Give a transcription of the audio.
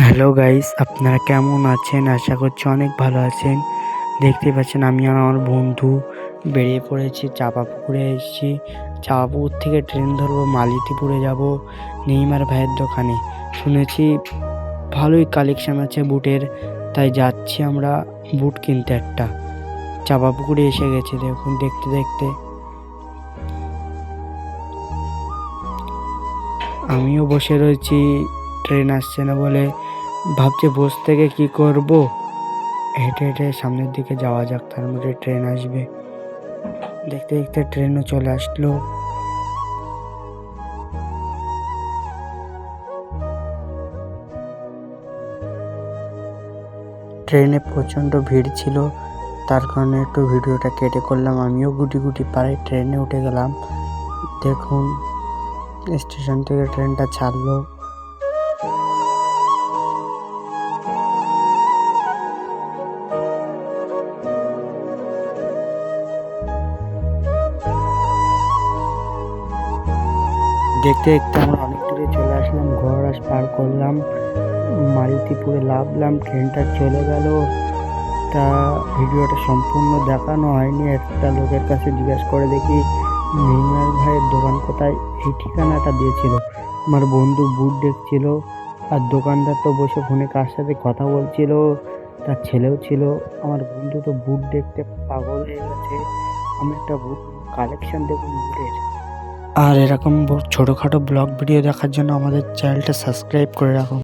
Hello guys, আপনারা কেমন আছেন? আশা করছি অনেক ভালো আছেন। দেখতে পাচ্ছেন আমি আর আমার বন্ধু বেরিয়ে পড়েছি, চাপা পুকুরে এসেছি। চাপা পুকুর থেকে ট্রেন ধরবো, মালিতিপুরে যাব নেইমার ভাইয়ের দোকানে। শুনেছি ভালোই কালেকশন আছে বুটের, তাই যাচ্ছি আমরা বুট কিনতে একটা। চাপা পুকুরে এসে গেছি, দেখুন দেখতে দেখতে। আমিও বসে রয়েছি, ট্রেন আসছে না বলে ভাবছি বস থেকে কি করব। হেঁটে হেঁটে সামনের দিকে যাওয়া যাক, তার মধ্যে ট্রেন আসবে। দেখতে দেখতে ট্রেনও চলে আসলো। ট্রেনে প্রচণ্ড ভিড় ছিল, তার কারণে একটু ভিডিওটা কেটে করলাম। আমিও গুটি গুটি পাড়ে ট্রেনে উঠে গেলাম। দেখুন স্টেশন থেকে ট্রেনটা ছাড়লো। দেখতে দেখতে আমরা অনেক দূরে চলে আসলাম, ঘর পার করলাম, মালতীপুরে নামলাম, ট্রেনটা চলে গেল। তা ভিডিওটা সম্পূর্ণ দেখানো হয়নি। একটা লোকের কাছে জিজ্ঞেস করে দেখি নেইমার ভাইয়ের দোকান কোথায়, এই ঠিকানাটা দিয়েছিল। আমার বন্ধু বুট দেখছিল, আর দোকানদার তো বসে ফোনে কার সাথে কথা বলছিল, তার ছেলেও ছিল। আমার বন্ধু তো বুট দেখতে পাগল হয়ে গেছে। আমি একটা বুট কালেকশন দেখুন বুটের। আর এরকম ছোটোখাটো ব্লগ ভিডিও দেখার জন্য আমাদের চ্যানেলটা সাবস্ক্রাইব করে রাখুন।